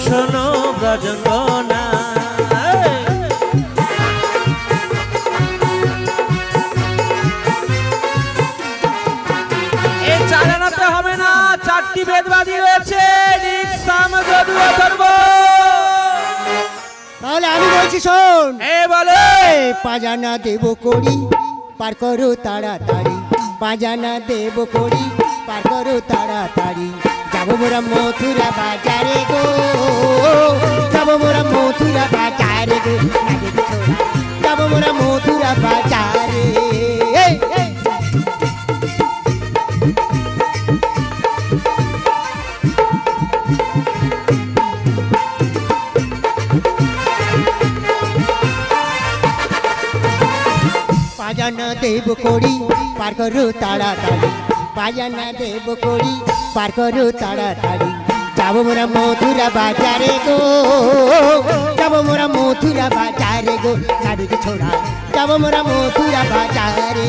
শোনো ব্রজঙ্গনা। এই চালানাতে হবে না, চারটি বেদবাদী রয়েছে, ঋক, সাম, যজু, অথর্ব। তাহলে আমি বলছি শোন। বলে পাজানা দেব করি পার করো তাড়াতাড়ি, পাজানা দেব করি পার করো তাড়াতাড়ি। যাবো মোরা মথুরা বাজারে গো, যাবো মোরা মথুরা বাজারে গো, যাবো মোরা মথুরা বাজারে। পাজানা দেব করি পার করো তাড়াতাড়ি, পাজানা দেব করি পার করো তাড়াতাড়ি। যাবো মোরা মথুরা বাজারে গো, যাবো মোরা মথুরা বাজারে গো, নাবিক ছোড়া যাবো মোরা মথুরা বাজারে।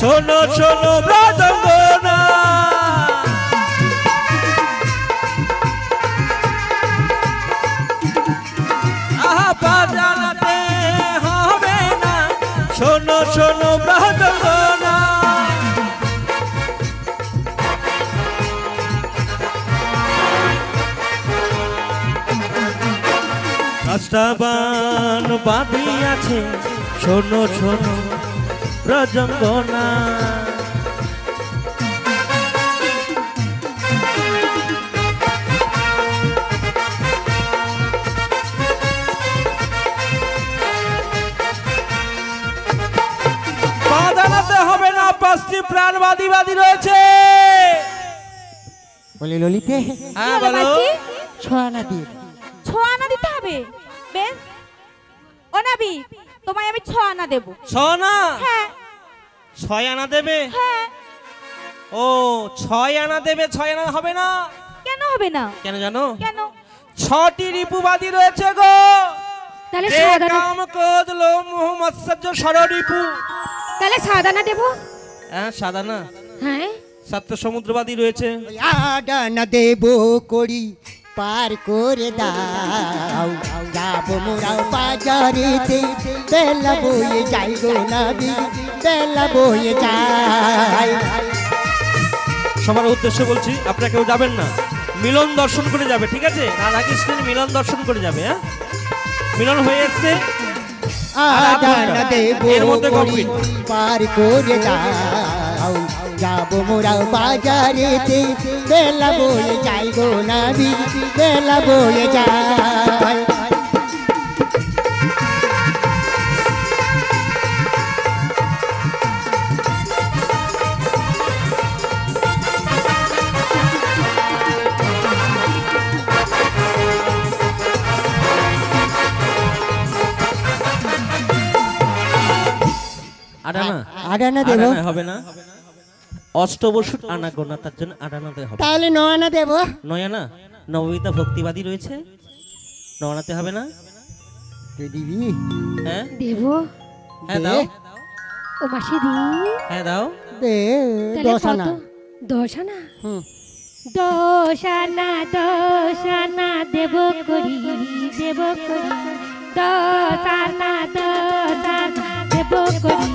শোনো শোনো ব্রজঙ্গনা। আহা বাজানাতে হবে না, শোনো শোনো ব্রজঙ্গনা। রাষ্ট্রবান বাঁধি আছে, শোনো শোনো ব্রজঙ্গনা। বাজানাতে হবে না, পাঁচটি প্রাণবাদী রয়েছে। বলে ললিতে, হ্যাঁ বলো। ছোয়ানা দিয়ে, ছোয়ানা দিতে হবে। বেশ, ও নাবি তোমায় আমি 6 আনা দেব। 6 আনা? হ্যাঁ। 6 আনা দেবে? হ্যাঁ। ও 6 আনা দেবে, 6 আনা হবে না। কেন হবে না? কেন জানো? কেন? 6টি রিপুবাদী রয়েছে গো। তাহলে কাম, ক্রোধ, লোভ, মোহ, মৎসর্য, ষড়রিপু। তাহলে 7 আনা দেব। হ্যাঁ, সাদানা। হ্যাঁ। সপ্ত সমুদ্রবাদী রয়েছে। আডানা দেব করি পার করে দাও, যাবো মোরা বাজারেতে, বেলা বয়ে যাই গো নাবি, বেলা বয়ে যাই। সবার উদ্দেশ্যে বলছি, আপনারা কেউ যাবেন না, মিলন দর্শন করে যাবে, ঠিক আছে? রাধা কৃষ্ণের মিলন দর্শন করে যাবে। হ্যাঁ, মিলন হয়ে যাচ্ছে। আডানা দেব করি পার করে দাও, যাবো মোরা বাজারেতে, বেলা বয়ে যাই গো নাবি, বেলা বয়ে যাই। আডানা? আডানা দেব? হবে না, অষ্টবসুর আনা গোনা, তার জন্য আডানাতে হবে। তাহলে 9 আনা দেব। 9 আনা? নববিতা ভক্তিবাদী রয়েছে, 9 আনাতে হবে না। দিবি? হ্যাঁ দেব। হ্যাঁ দাও। ও মাসি দি। হ্যাঁ দাও। দে 10 আনা। 10 আনা? 10 আনা, 10 আনা দেব করি, দেব করি। 10 আনা, 10 আনা দেব করি।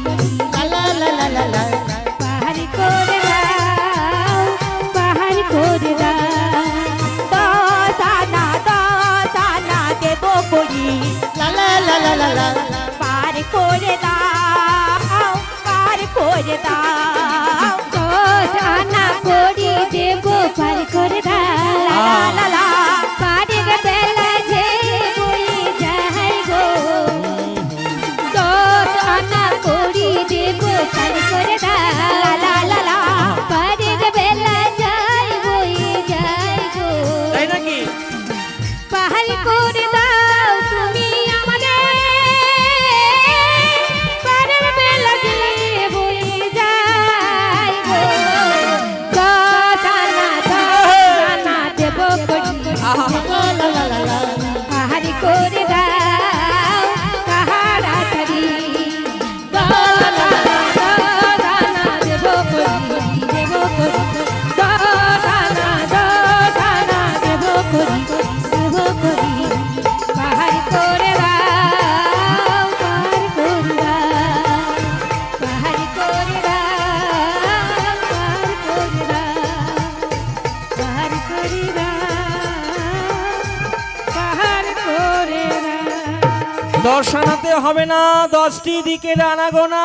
লা লা লা লা লা, পাহাড়ি করে দাও, পাহাড়ি করে দাও। 10 আনা, 10 আনা দেব করি। লা লা লা লা লা লা, পার করে দাও, পার করে দাও। 10 আনা করি দেব, পার করে দাও। লা লা লা, পাড়ের বেলা যে বয়ে যায় গো। 10 আনা করি দেব, পার করে দাও। লা লা লা, পাড়ের বেলা যায় বয়ে যায় গো। তাই নাকি? পাহাড় করে দাও তুমি আমাদের, পাড়ের বেলা যে বয়ে যায় 10 আনাতে হবে না, 10টি দিকের আনা গোনা।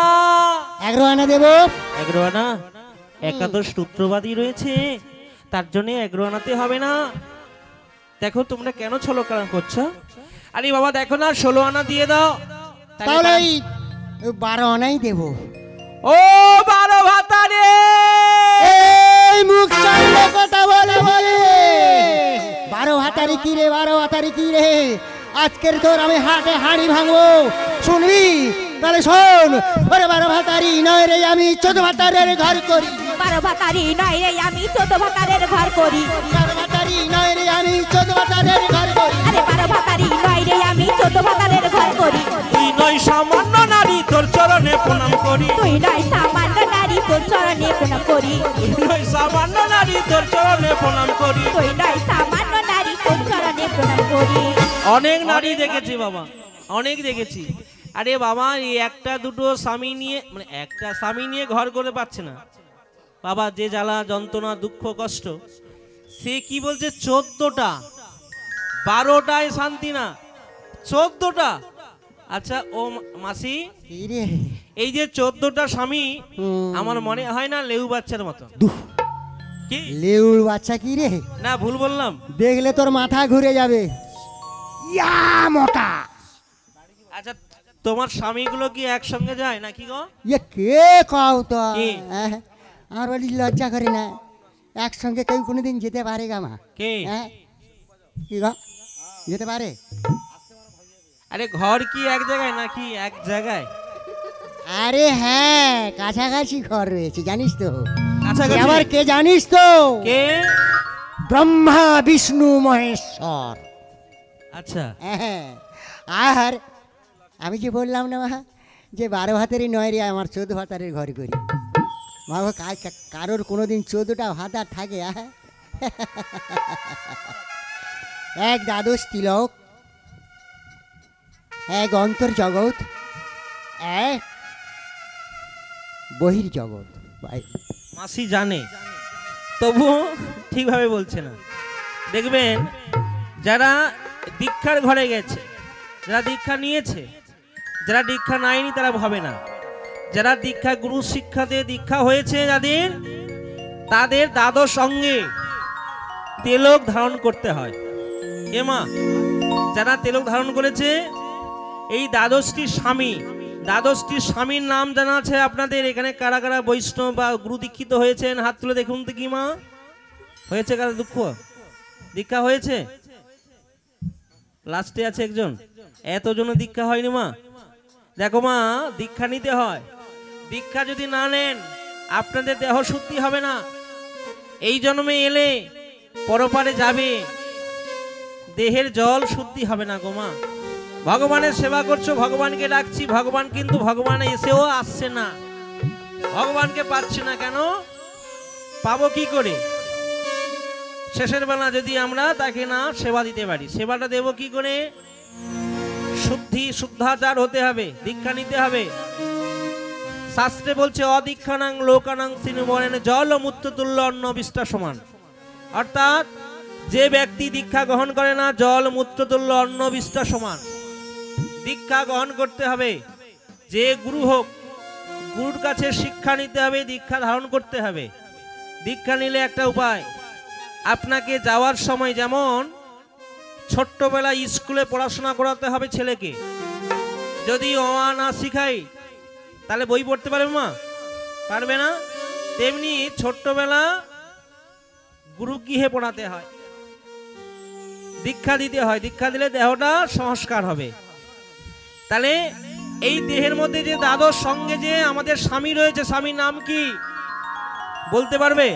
11 আনা দেবো। 11 আনা? একাদশ সূত্রবাদী রয়েছে, তার জন্য 11 আনাতে হবে না। দেখো তোমরা কেন ছলকরণ করছো? আরে বাবা দেখো না, 16 আনা দিয়ে দাও। তাহলে ওই 12 আনাই দেবো। ও 12 ভাতারে, এই মুখ সামলে কথা বলে বলে 12 ভাতারি কি রে, 12 ভাতারি কি রে? আজকের তোর আমি হাটে হাঁড়ি ভাঙবো, শুনবি? তাহলে শোন, ওরে 12 ভাতারি নয় রে, আমি 14 ভাতারের ঘর করি। 12 ভাতারি নয় রে, আমি 14 ভাতারের ঘর করি। 12 ভাতারি নয় রে, আমি 14 ভাতারের ঘর করি। আরে 12 ভাতারি নয় রে, আমি 14 ভাতারের ঘর করি। তুই নয় সামান্য নারী, তোর চরণে প্রণাম করি। তুই নয় সামান্য নারী, তোর চরণে প্রণাম করি। তুই নয় সামান্য নারী, তোর চরণে প্রণাম করি। তুই নয় সামান্য নারী, তোর চরণে প্রণাম করি। অনেক নারী দেখেছি বাবা, অনেক দেখেছি। আরে বাবা এই একটা দুটো স্বামী নিয়ে, মানে একটা স্বামী নিয়ে ঘর করে পাচ্ছে না বাবা, যে জ্বালা যন্ত্রণা দুঃখ কষ্ট। সে কি বলছে 14টা, 12টায় শান্তি না, 14টা। আচ্ছা ও মাসি, কি রে? এই যে 14টা স্বামী, হুম। আমার মনে হয় না লেউ বাচ্চার মতো। কি লেউর বাচ্চা কি রে? না ভুল বললাম? দেখলে তোর মাথা ঘুরে যাবে। ইয়া মোটা। আচ্ছা তোমার স্বামীগুলো কি একসঙ্গে যায় নাকি গো? ইয়ে কে কও তো? কে? হ্যাঁ, আমার বলি লজ্জা করে না, একসঙ্গে কেউ কোনোদিন যেতে পারে গা মা? কে? হ্যাঁ, কি গো, যেতে পারে? আরে ঘর কি এক জায়গায় নাকি এক জায়গায়? আরে হ্যাঁ, কাছাকাছি ঘর রয়েছে জানিস তো। কাছাকাছি? সে আবার কে জানিস তো? কে? ব্রহ্মা বিষ্ণু মহেশ্বর। আচ্ছা হ্যাঁ, আর আমি যে বললাম না মা, যে 12 ভাতেরই নয় রে, আমার 14 ভাতারের ঘর করি। মা গো, কারোর কোনোদিন 14টা ভাতার থাকে? এক দ্বাদশ তিলক, এক অন্তর্জগৎ, এক বহির্জগৎ। ভাই মাসি জানে, তবু ঠিকভাবে বলছে না। দেখবেন যারা দীক্ষার ঘরে গেছে, যারা দীক্ষা নিয়েছে, যারা দীক্ষা নেয়নি তারা ভাবে না। যারা দীক্ষা গুরু শিক্ষাতে দীক্ষা হয়েছে যাদের, তাদের দ্বাদশ অঙ্গে তিলক ধারণ করতে হয়। এ মা, যারা তিলক ধারণ করেছে, এই দ্বাদশটি স্বামী, দ্বাদশটি স্বামীর নাম জানা আছে আপনাদের? এখানে কারা কারা বৈষ্ণব বা গুরু দীক্ষিত হয়েছেন হাত তুলে দেখুন তো। কি মা হয়েছে? কারা দুঃখ দীক্ষা হয়েছে? লাস্টে আছে একজন, এতজন দীক্ষা হয়নি মা। দেখো মা, দীক্ষা নিতে হয়। দীক্ষা যদি না নেন আপনাদের দেহ শুদ্ধি হবে না। এই জন্মে এলে পরপারে যাবে, দেহের জল শুদ্ধি হবে না গো মা। ভগবানের সেবা করছো, ভগবানকে ডাকছি, ভগবান কিন্তু ভগবান এসেও আসছে না, ভগবানকে পাচ্ছি না কেন? পাবো কি করে? শেষের বেলা যদি আমরা তাকে না সেবা দিতে পারি, সেবাটা দেব কি করে? শুদ্ধাচার হতে হবে, দীক্ষা নিতে হবে। শাস্ত্রে বলছে অদীক্ষানাং লোকানাং সিনুবরেন জল মূত্র তুল্য অন্ন বিষ্টা সমান। অর্থাৎ যে ব্যক্তি দীক্ষা গ্রহণ করে না, জল মূত্র তুল্য অন্ন বিষ্টা সমান। দীক্ষা গ্রহণ করতে হবে, যে গুরু হোক, গুরুর কাছে শিক্ষা নিতে হবে, দীক্ষা ধারণ করতে হবে। দীক্ষা নিলে একটা উপায়, আপনাকে যাওয়ার সময় যেমন ছোট্টবেলায় স্কুলে পড়াশোনা করাতে হবে ছেলেকে, যদি অ আ না শিখাই তাহলে বই পড়তে পারবে মা? পারবে না। তেমনি ছোট্টবেলা গুরুগৃহে পড়াতে হয়, দীক্ষা দিতে হয়। দীক্ষা দিলে দেহটা সংস্কার হবে। তাহলে এই দেহের মধ্যে যে দ্বাদশ সঙ্গে যে আমাদের স্বামী রয়েছে, স্বামীর নাম কি বলতে পারবে?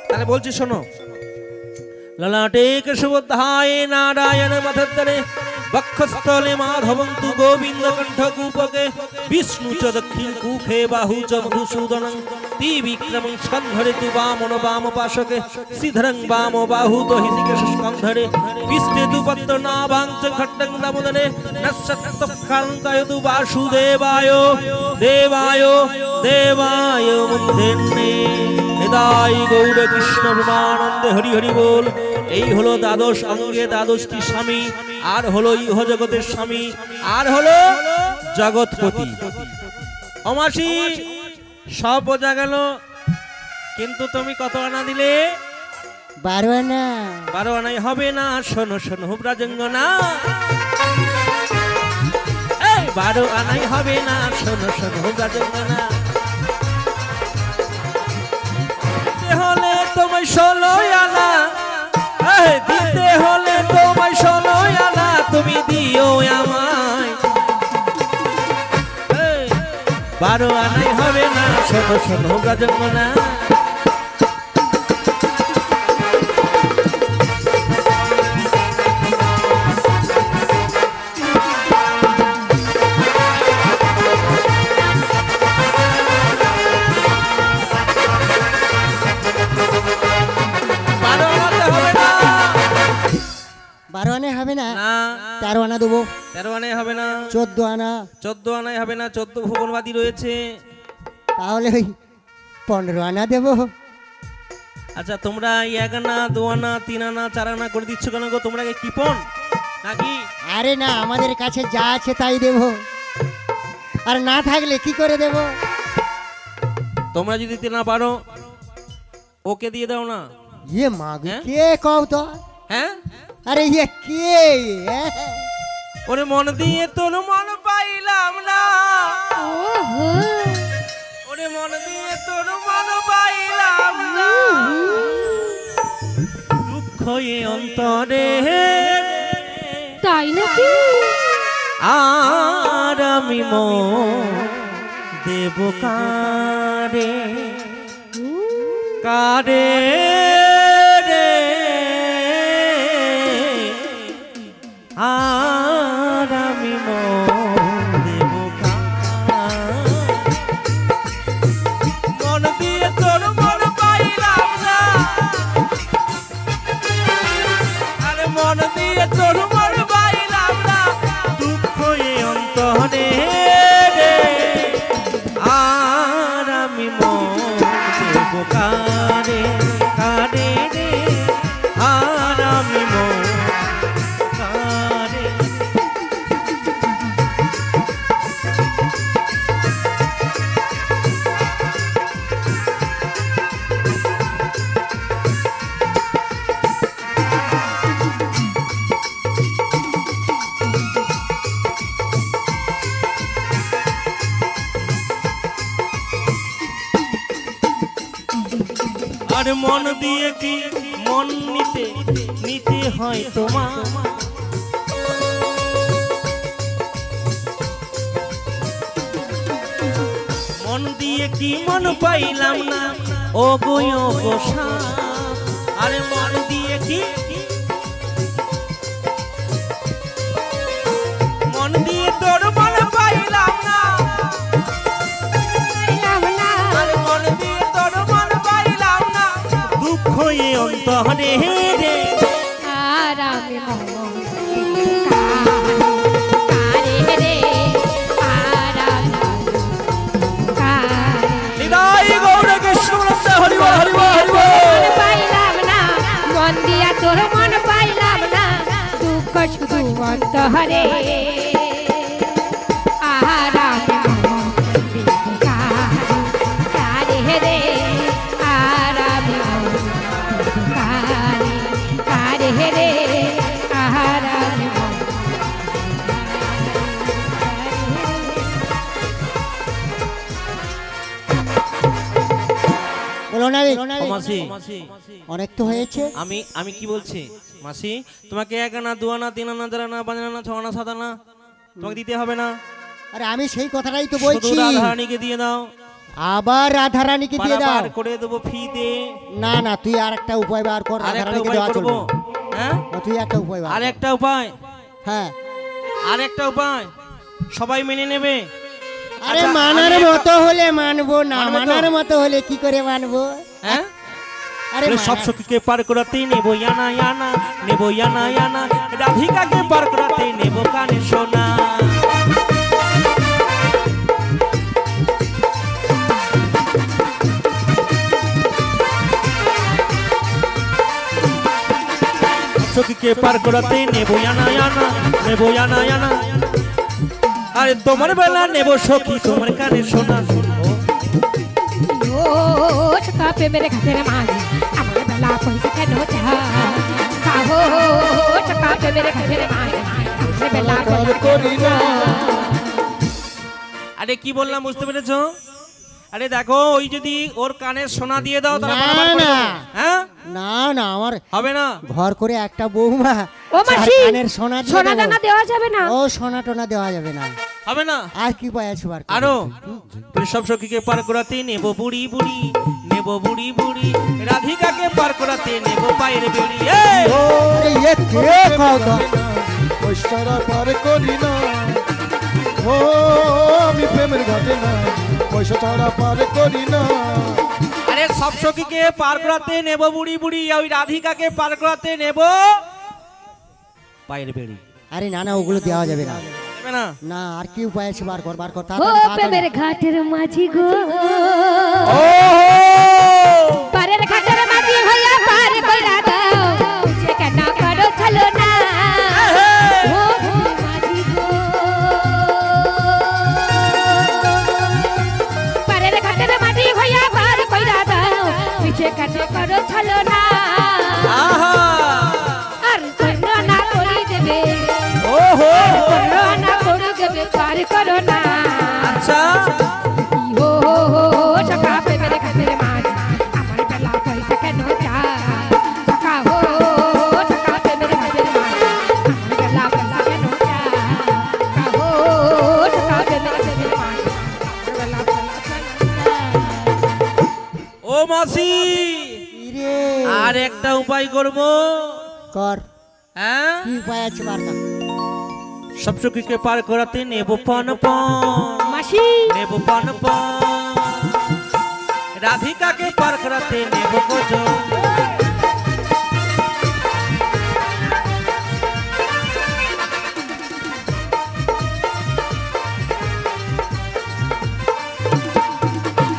তাহলে বলছি শোনো। ললাটে কেশবধায় নারায়ণ মথোদরে বক্ষস্থলে মাধবন্তু গোবিন্দ কণ্ঠ কূপকে বিষ্ণু চ দক্ষিণ কুখে বাহু চ মধুসূদনং ত্রিবিক্রমং স্কন্ধরে তু বামন বাম পাশকে সিধরং বাম বাহু তো হিসিকেশ স্কন্ধরে বিষ্ণে তু পত্র নাভাং চ খট্টং দামোদরে নশ্বত্তখাঙ্কায় তু বাসুদেবায় দেবায় দেবায় মুন্দেন্নে নিতাই গৌর কৃষ্ণ প্রেমানন্দে হরি হরি বল। এই হলো দ্বাদশ অঙ্গে দ্বাদশটি স্বামী, আর হলো ইহ জগতের স্বামী, আর হলো জগৎপতি। অমাসি সব বোঝা গেল, কিন্তু তুমি কত আনা দিলে? 12 আনা। 12 আনাই হবে না। শোনো শোনো ব্রাজঙ্গনা, 12 আনাই হবে না। শোনো শোনো ব্রাজঙ্গনা, দিতে হলে তোমায় 16 আনা, দিতে হলে তোমায় 16 আনা, তুমি দিও আমায়। 12 আনাই হবে না। শোনো শোনো ব্রাজঙ্গনা, হবে না। না 13 আনা দেবো। 13 আনাই হবে না। 14 আনা। 14 আনাই হবে না। 14 ভুবনবাদী রয়েছে। তাহলে ওই 15 আনা দেবো। আচ্ছা তোমরা 1 আনা 2 আনা 3 আনা 4 আনা করে দিচ্ছ কেন গো? তোমরা কি কিপন নাকি? আরে না, আমাদের কাছে যা আছে তাই দেবো, আর না থাকলে কি করে দেবো? তোমরা যদি দিতে না পারো ওকে দিয়ে দাও না। ইয়ে মা গো, কে কও তো? হ্যাঁ আরে ইয়ে কে? ওরে মন দিয়ে তোর মন পাইলাম না, ওহো ওরে মন দিয়ে তোর মন পাইলাম না, দুঃখ এ অন্তরে তাই নাকি? আর আমি মন দেব কারে কারে রে, আর আমি মন দেব মন দিয়ে তোর মন পাইলাম না, আরে মন দিয়ে তোর মন পাইলাম না, দুঃখ এ অন্তরে রে, আর আমি মন দেব কারে কারে রে, আর আমি মন কারে। আর মন দিয়ে কি মন নিতে নিতে হয় তোমার, মন দিয়ে কি মন পাইলাম না ও গো গোসা, আরে মন দিয়ে কি মন দিয়ে তোর মন পাইলাম না, আরে মন দিয়ে তোর মন পাইলাম না, দুঃখ এ অন্তরে রে, আর আমি মন কারে রে, আর আমি কারে। নিতাই গৌর কৃষ্ণ প্রেমানন্দে হরি বল হরি বল হরি বল। পাইলাম না মন দিয়া তোর মন পাইলাম না, দুঃখ শুধু অন্তরে, আর আমি মন কারে রে, আর আমি মন কারে রে, আর আমি মন বলো না রে, ও মাসি অনেক তো হয়েছে। আমি আমি কি বলছি মাসি, তোমাকে 1 আনা 2 আনা 3 আনা 4 আনা 5 আনা 6 আনা 7 আনা তোমাকে দিতে হবে না। আরে আমি সেই কথাটাই তো শুধু বলছি। রাধারানীকে দিয়ে দাও, আবার রাধারানীকে দিয়ে দাও। পারাপার করে দেবো ফি দে। না না, তুই আর একটা উপায় বার কর, আরেকটা রাধারানীকে উপায় দেওয়া করব, চলবে। হ্যাঁ তুই একটা উপায় বার কর। আরেকটা উপায়, হ্যাঁ আরেকটা উপায় সবাই মেনে নেবে। আরে আচ্ছা, মানার আমি মতো হলে মানবো, না মানবে তো? মানার মতো হলে কি করে মানবো? হ্যাঁ আরে বলে সব সখীকে পার করাতে নেবো ইয়ানা ইয়ানা, নেবো ইয়ানা ইয়ানা, রাধিকাকে পার করাতে নেবো কানে সোনা। সখীকে পার করাতে নেবো আনা আনা, নেবো আনা আনা। আরে তোমার বেলা নেবো সখী তোমার কানে শোনা। ও সখা প্রেমের ঘাটের মাঝি আমার বেলা পয়সা কেন চায়? কাহো সখা প্রেমের ঘাটের মাঝি আমার বেলা পয়সা করি না। আরে কি বললাম বুঝতে পেরেছো? আরে দেখো ওই যদি ওর কানে সোনা দিয়ে দাও তাহলে না, বারবার করে না। দেবো। হ্যাঁ না না আমার হবে না। ঘর করে একটা বৌমা ও চার মাসি কানের সোনা দিয়ে সোনা দেবো। দানা দেওয়া যাবে না? ও সোনা টোনা দেওয়া যাবে না। হবে না। আর কি পায় আছে বার করো? আরো সব সখীকে পার করাতে নেবো বুড়ি বুড়ি, নেবো বুড়ি বুড়ি। রাধিকাকে পার করাতে নেবো পায়ের বেড়ি। এই! আরে এ কে কও তো? পয়সারা পার করি না। ও আমি প্রেমের ঘাটে না, পয়সা ছাড়া পার করি না। আরে সব সখীকে পার করাতে নেবো বুড়ি বুড়ি, ওই রাধিকাকে পার করাতে নেবো পায়ের বেড়ি। আরে না না ওগুলো দেওয়া যাবে না। হবে না। না আর কি উপায় আছে বার কর বার কর ও তাড়াতাড়ি, প্রেমের তাড়াতাড়ি। ঘাটের মাঝি গো, ও পারের ঘাটের মাঝি হইয়া পার কইরা দাও, যে কেন করো চলো না। ও মাঝি গো, পারের ঘাটের মাঝি হইয়া পার কইরা দাও, পিছে কেন করো চলো না। আহা আর করো না করি দেবে, ওহো করো না করি দেবে, পার করো না। আচ্ছা ও সখা প্রেমের ঘাটের মাঝি আমার বেলা পয়সা কেন চায়? সখা হো সখা প্রেমের ঘাটের মাঝি আমার বেলা পয়সা কেন চায়? সখা হো সখা প্রেমের ঘাটের মাঝি আমার বেলা পয়সা কেন চায়? ও মাসি ইরে আর একটা উপায় করব। কর হ্যাঁ কি উপায় আছে বার কর। সব সখীকে পার করাতে নেবো পান পান, মাসি নেবো পান পান। রাধিকাকে পার করাতে নেবো গজ।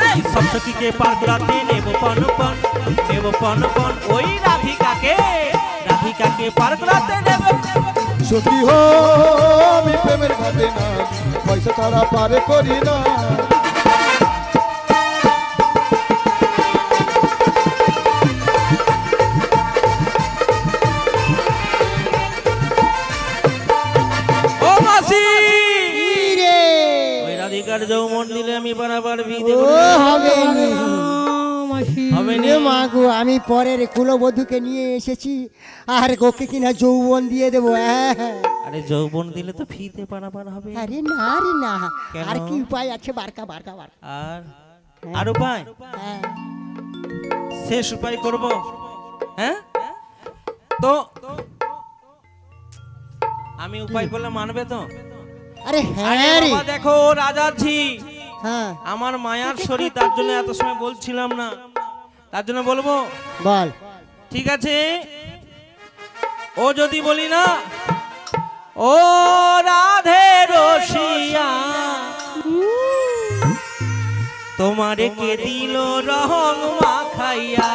এই সব সখীকে পার করাতে নেবো পান পান, নেবো পান পান। ওই রাধিকাকে পার করাতে নেবো। সখী হো আমি প্রেমের ঘাটে না, পয়সা ছাড়া পার করি না। ও মাসি ইরে ওই রাধিকার যৌবন দিলে আমি বারবার বিদে ও হবে নি। হবে নি। এ মা গো আমি পরের কুলবধূকে নিয়ে এসেছি আর ওকে কিনা যৌবন দিয়ে দেবো। আরে যৌবন দিলে তো ফিতে পারাপার হবে। আরে না রে না। কেন? আর কি উপায় আছে বারকা বারকা বার। আর উপায় হ্যাঁ। শেষ উপায় করব। হ্যাঁ তো আমি উপায় করলে মানবে তো? আরে আরে হ্যাঁ রে বাবা দেখো রাজাজি হ্যাঁ আমার মায়ার শরীর, তার জন্য এত সময় বলছিলাম না, তার জন্য বলবো। বল ঠিক আছে ও যদি বলি না, ও রাধে রসিয়া তোমারে কে দিল রং মাখাইয়া।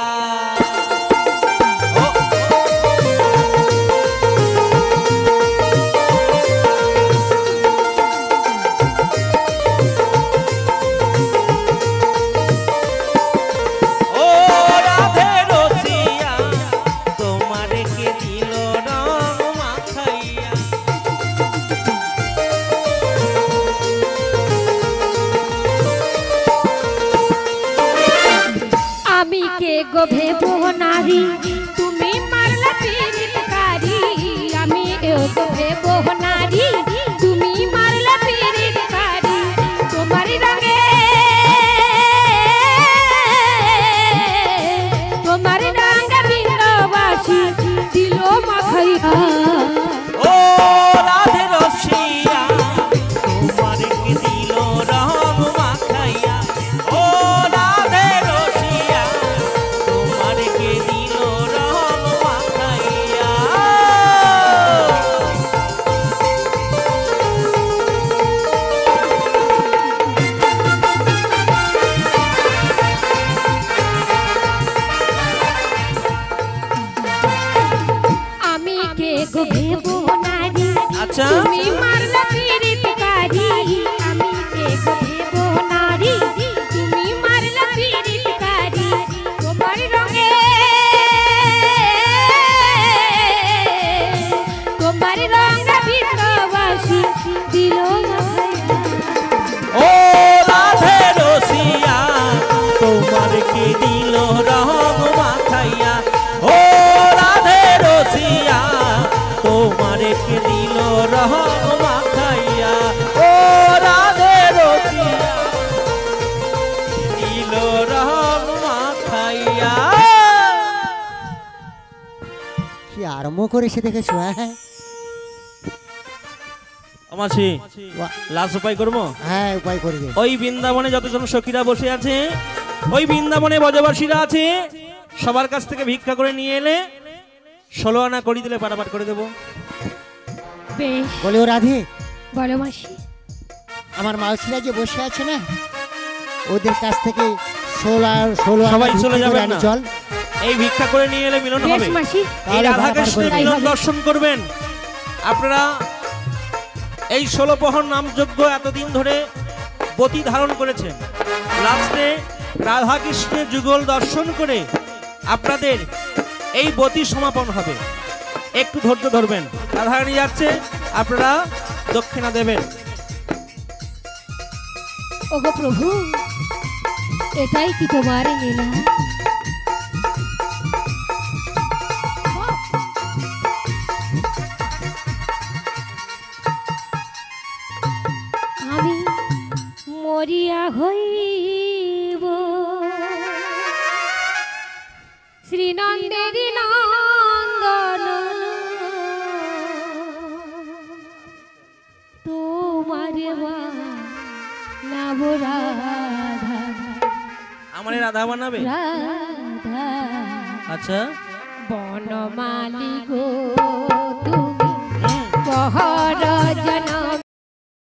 ও, ও রাধে রসিয়া তোমারে কে দিল রং মাখাইয়া। আমি কে গো ভেবো নারী, তুমি মারলা পীড়িতকারী। আমি গো ভেবো নারী, তুমি মারলা পীড়িতকারী। তোমার রঙে বিন্দবাসী দিল মাখাইয়া। ও রাধে রসিয়া তোমারে কে দিল রং মাখাইয়া। ও রাধে রসিয়া তোমারে কে দিল রং মাখাইয়া। ভেবো নারী আচ্ছা তুমি মারলা পীড়িতকারী আমি দেখো ভেবো নারী তুমি মারলা পীড়িতকারী তোমার রঙে তোমার রঙে বিশ্ববাসী দিল ও রাধে রসিয়া তোমার কি দিল রং মাখাইয়া ও রাধে রসিয়া তোমার কি দিল রং মাখাইয়া ও রাধে রসিয়া দিল রং মাখাইয়া কি আরম্ভ করেছে দেখেছো? হ্যাঁ আমাছি লাস্ট উপায় করবো। হ্যাঁ উপায় করবে। ওই বৃন্দাবনে যতজন সখীরা বসে আছে, ওই বৃন্দাবনে ব্রজবাসীরা আছে, সবার কাছ থেকে ভিক্ষা করে নিয়ে এলে 16 আনা করি দিলে পারাপার করে দেবো। বেশ বলে ও রাধে, বলো মাসি আমার মাউসিরা যে বসে আছে না, ওদের কাছ থেকে 16 সবাই চলে যাবেন না। চল এই ভিক্ষা করে নিয়ে এলে মিলন বেশ হবে। মাসি এই তাহলে রাধা পারাপার কৃষ্ণের করে মিলন দেবো। দর্শন করবেন আপনারা। এই 16 প্রহর নামযজ্ঞ এতদিন ধরে বতী ধারণ করেছেন, লাস্টে রাধা কৃষ্ণের যুগল দর্শন করে আপনাদের এই বতী সমাপন হবে। একটু ধৈর্য ধরবেন, রাধারানী যাচ্ছে, আপনারা দক্ষিণা দেবেন। ওগো প্রভু এটাই কি তোমার লীলা? আমি মরিয়া হইব শ্রীনন্দের নন্দন তোমার নাম রাধা আমার রাধা বানাবে। রাধা আচ্ছা বনমালী গো তুমি পহর জনম